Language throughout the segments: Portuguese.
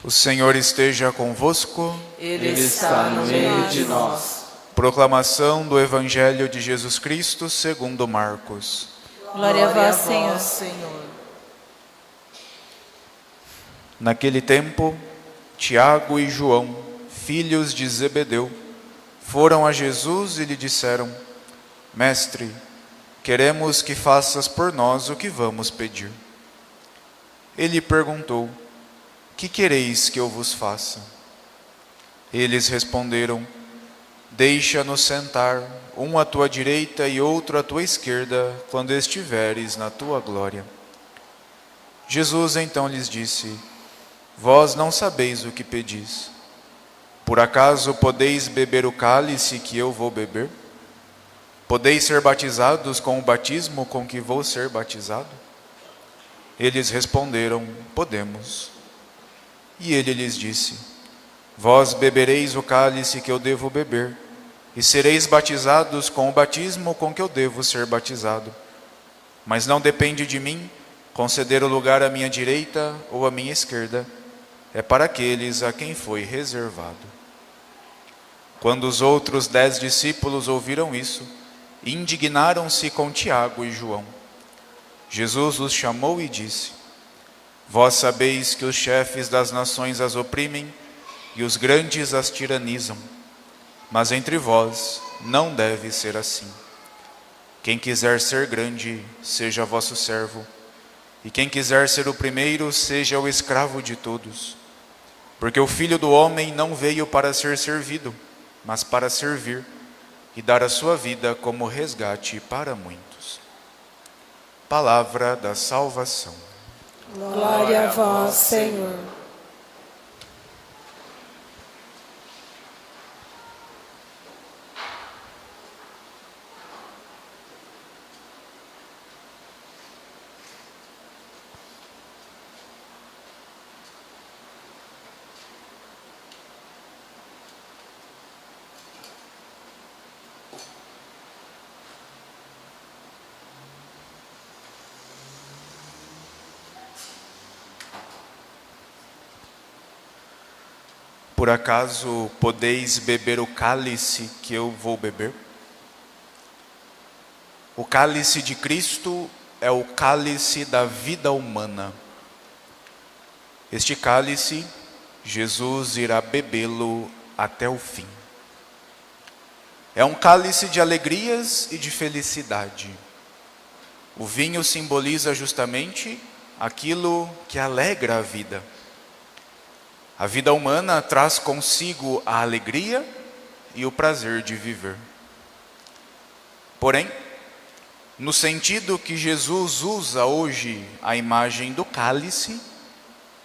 O Senhor esteja convosco. Ele está no meio de nós. Proclamação do Evangelho de Jesus Cristo segundo Marcos. Glória a vós, Senhor. Naquele tempo, Tiago e João, filhos de Zebedeu, foram a Jesus e lhe disseram: Mestre, queremos que faças por nós o que vamos pedir. Ele perguntou: Que quereis que eu vos faça? Eles responderam: Deixa-nos sentar, um à tua direita e outro à tua esquerda, quando estiveres na tua glória. Jesus então lhes disse: Vós não sabeis o que pedis. Por acaso podeis beber o cálice que eu vou beber? Podeis ser batizados com o batismo com que vou ser batizado? Eles responderam: Podemos. E ele lhes disse: Vós bebereis o cálice que eu devo beber, e sereis batizados com o batismo com que eu devo ser batizado. Mas não depende de mim conceder o lugar à minha direita ou à minha esquerda, é para aqueles a quem foi reservado. Quando os outros 10 discípulos ouviram isso, indignaram-se com Tiago e João. Jesus os chamou e disse: Vós sabeis que os chefes das nações as oprimem e os grandes as tiranizam, mas entre vós não deve ser assim. Quem quiser ser grande, seja vosso servo, e quem quiser ser o primeiro, seja o escravo de todos. Porque o Filho do Homem não veio para ser servido, mas para servir e dar a sua vida como resgate para muitos. Palavra da salvação. Glória a vós, Senhor. Por acaso podeis beber o cálice que eu vou beber? O cálice de Cristo é o cálice da vida humana. Este cálice, Jesus irá bebê-lo até o fim. É um cálice de alegrias e de felicidade. O vinho simboliza justamente aquilo que alegra a vida. A vida humana traz consigo a alegria e o prazer de viver. Porém, no sentido que Jesus usa hoje a imagem do cálice,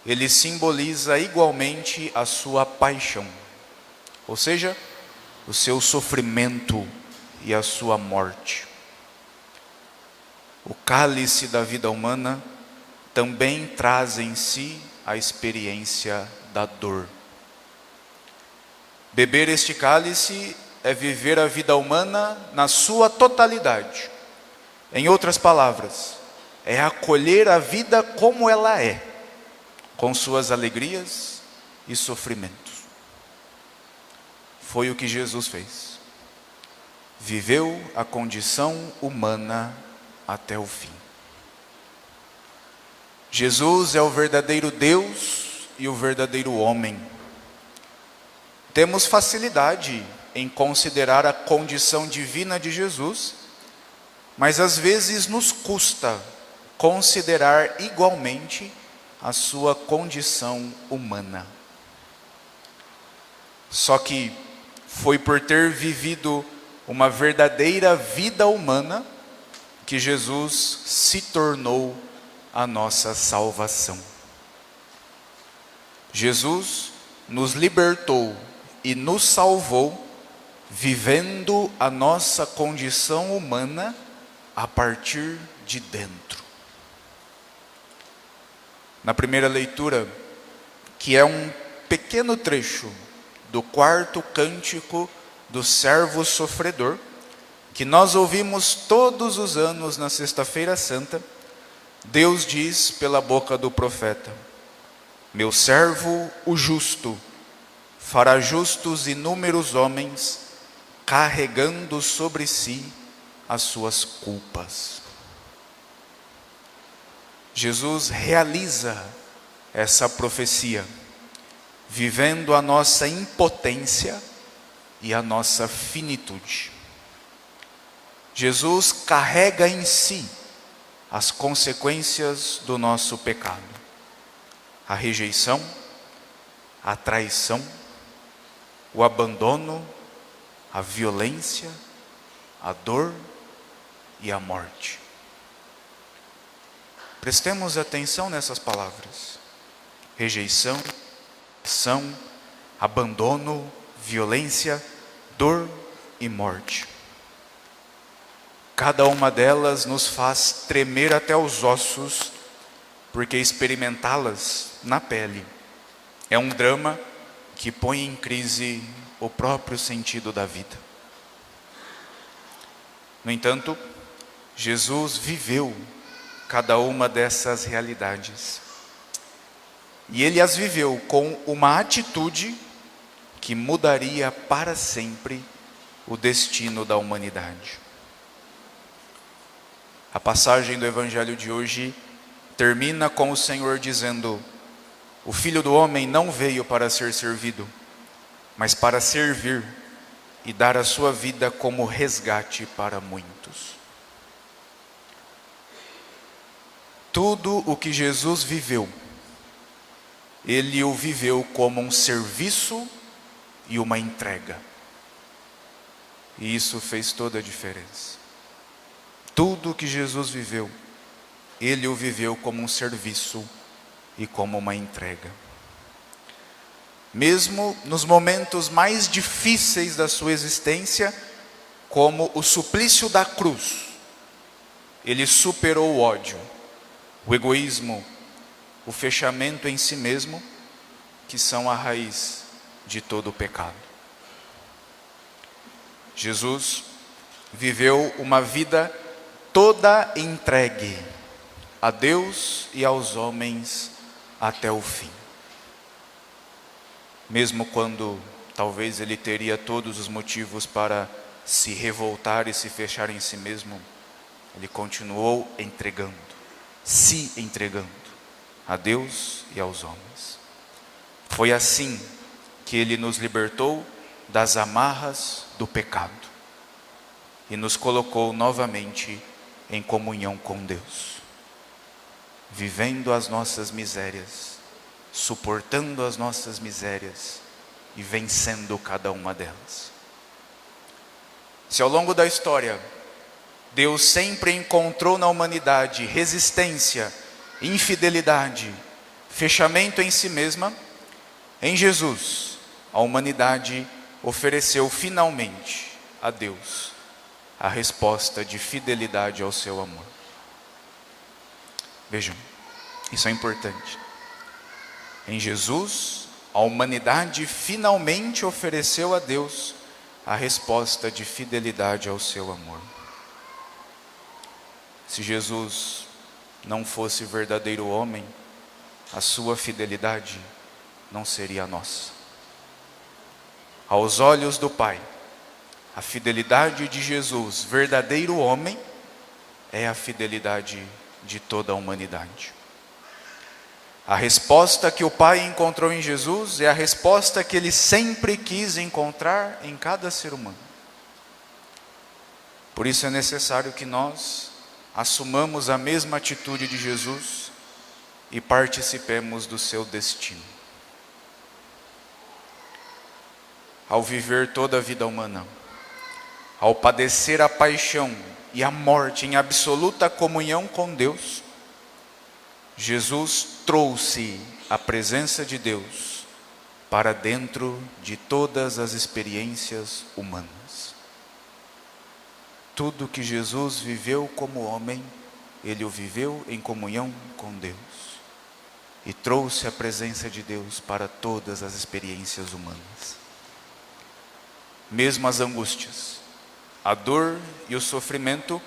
ele simboliza igualmente a sua paixão, ou seja, o seu sofrimento e a sua morte. O cálice da vida humana também traz em si a experiência da dor. Beber este cálice é viver a vida humana na sua totalidade. Em outras palavras, é acolher a vida como ela é, com suas alegrias e sofrimentos. Foi o que Jesus fez. Viveu a condição humana até o fim. Jesus é o verdadeiro Deus e o verdadeiro homem. Temos facilidade em considerar a condição divina de Jesus, mas às vezes nos custa considerar igualmente a sua condição humana. Só que foi por ter vivido uma verdadeira vida humana que Jesus se tornou a nossa salvação. Jesus nos libertou e nos salvou, vivendo a nossa condição humana a partir de dentro. Na primeira leitura, que é um pequeno trecho do 4º cântico do servo sofredor, que nós ouvimos todos os anos na Sexta-feira Santa, Deus diz pela boca do profeta: Meu servo, o justo, fará justos inúmeros homens, carregando sobre si as suas culpas. Jesus realiza essa profecia, vivendo a nossa impotência e a nossa finitude. Jesus carrega em si as consequências do nosso pecado: a rejeição, a traição, o abandono, a violência, a dor e a morte. Prestemos atenção nessas palavras: rejeição, traição, abandono, violência, dor e morte. Cada uma delas nos faz tremer até os ossos, porque experimentá-las na pele é um drama que põe em crise o próprio sentido da vida. No entanto, Jesus viveu cada uma dessas realidades. E ele as viveu com uma atitude que mudaria para sempre o destino da humanidade. A passagem do Evangelho de hoje termina com o Senhor dizendo: o Filho do Homem não veio para ser servido, mas para servir e dar a sua vida como resgate para muitos. Tudo o que Jesus viveu, ele o viveu como um serviço e uma entrega. E isso fez toda a diferença. Tudo o que Jesus viveu, ele o viveu como um serviço e como uma entrega. Mesmo nos momentos mais difíceis da sua existência, como o suplício da cruz, ele superou o ódio, o egoísmo, o fechamento em si mesmo, que são a raiz de todo o pecado. Jesus viveu uma vida toda entregue a Deus e aos homens até o fim. Mesmo quando talvez ele teria todos os motivos para se revoltar e se fechar em si mesmo, ele continuou entregando, se entregando a Deus e aos homens. Foi assim que ele nos libertou das amarras do pecado e nos colocou novamente em comunhão com Deus, vivendo as nossas misérias, suportando as nossas misérias e vencendo cada uma delas. Se ao longo da história Deus sempre encontrou na humanidade resistência, infidelidade, fechamento em si mesma, em Jesus a humanidade ofereceu finalmente a Deus a resposta de fidelidade ao seu amor. Vejam, isso é importante. Em Jesus, a humanidade finalmente ofereceu a Deus a resposta de fidelidade ao seu amor. Se Jesus não fosse verdadeiro homem, a sua fidelidade não seria a nossa. Aos olhos do Pai, a fidelidade de Jesus, verdadeiro homem, é a fidelidade de toda a humanidade. A resposta que o Pai encontrou em Jesus é a resposta que Ele sempre quis encontrar em cada ser humano. Por isso é necessário que nós assumamos a mesma atitude de Jesus e participemos do seu destino. Ao viver toda a vida humana, ao padecer a paixão e a morte em absoluta comunhão com Deus, Jesus trouxe a presença de Deus para dentro de todas as experiências humanas. Tudo que Jesus viveu como homem, ele o viveu em comunhão com Deus e trouxe a presença de Deus para todas as experiências humanas. Mesmo as angústias, a dor e o sofrimento,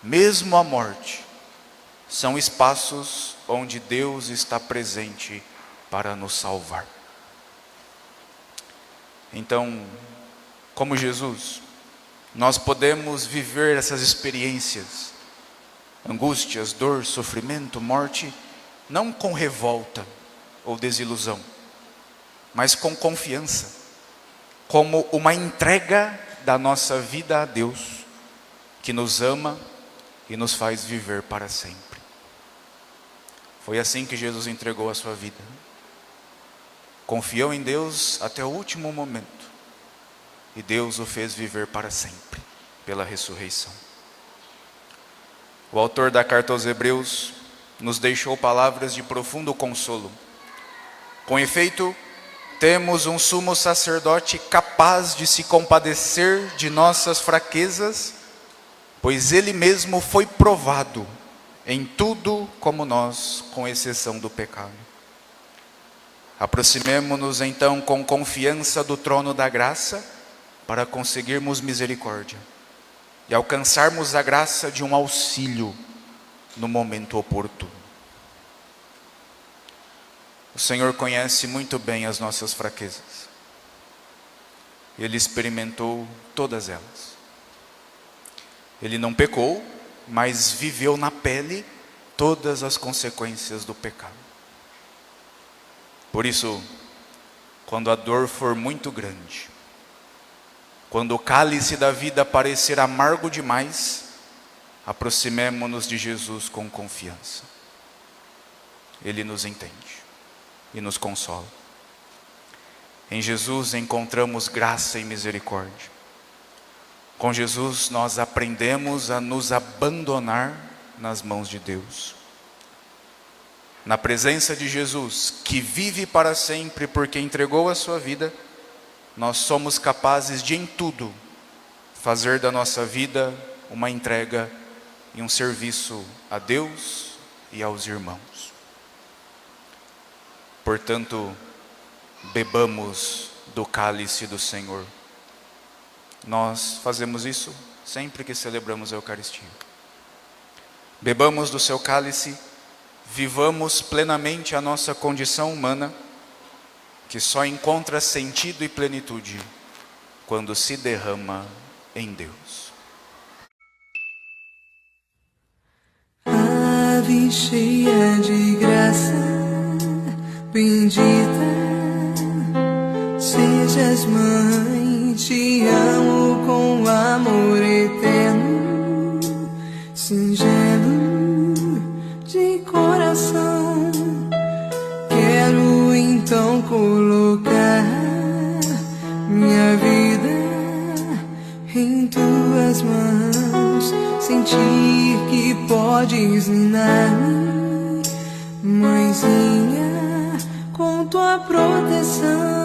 mesmo a morte, são espaços onde Deus está presente para nos salvar. Então, como Jesus, nós podemos viver essas experiências, angústias, dor, sofrimento, morte, não com revolta ou desilusão, mas com confiança, como uma entrega da nossa vida a Deus, que nos ama e nos faz viver para sempre. Foi assim que Jesus entregou a sua vida. Confiou em Deus até o último momento, e Deus o fez viver para sempre, pela ressurreição. O autor da carta aos Hebreus nos deixou palavras de profundo consolo. Com efeito, temos um sumo sacerdote capaz de se compadecer de nossas fraquezas, pois ele mesmo foi provado em tudo como nós, com exceção do pecado. Aproximemo-nos então com confiança do trono da graça, para conseguirmos misericórdia e alcançarmos a graça de um auxílio no momento oportuno. O Senhor conhece muito bem as nossas fraquezas. Ele experimentou todas elas. Ele não pecou, mas viveu na pele todas as consequências do pecado. Por isso, quando a dor for muito grande, quando o cálice da vida parecer amargo demais, aproximemo-nos de Jesus com confiança. Ele nos entende e nos consola. Em Jesus encontramos graça e misericórdia. Com Jesus nós aprendemos a nos abandonar nas mãos de Deus. Na presença de Jesus, que vive para sempre porque entregou a sua vida, nós somos capazes de, em tudo, fazer da nossa vida uma entrega e um serviço a Deus e aos irmãos. Portanto, bebamos do cálice do Senhor. Nós fazemos isso sempre que celebramos a Eucaristia. Bebamos do seu cálice, vivamos plenamente a nossa condição humana, que só encontra sentido e plenitude quando se derrama em Deus. Ave cheia de graça, bendita sejas mãe, te amo com amor eterno, singelo de coração. Quero então colocar minha vida em tuas mãos, sentir que podes ninar-me, mãezinha, com tua proteção.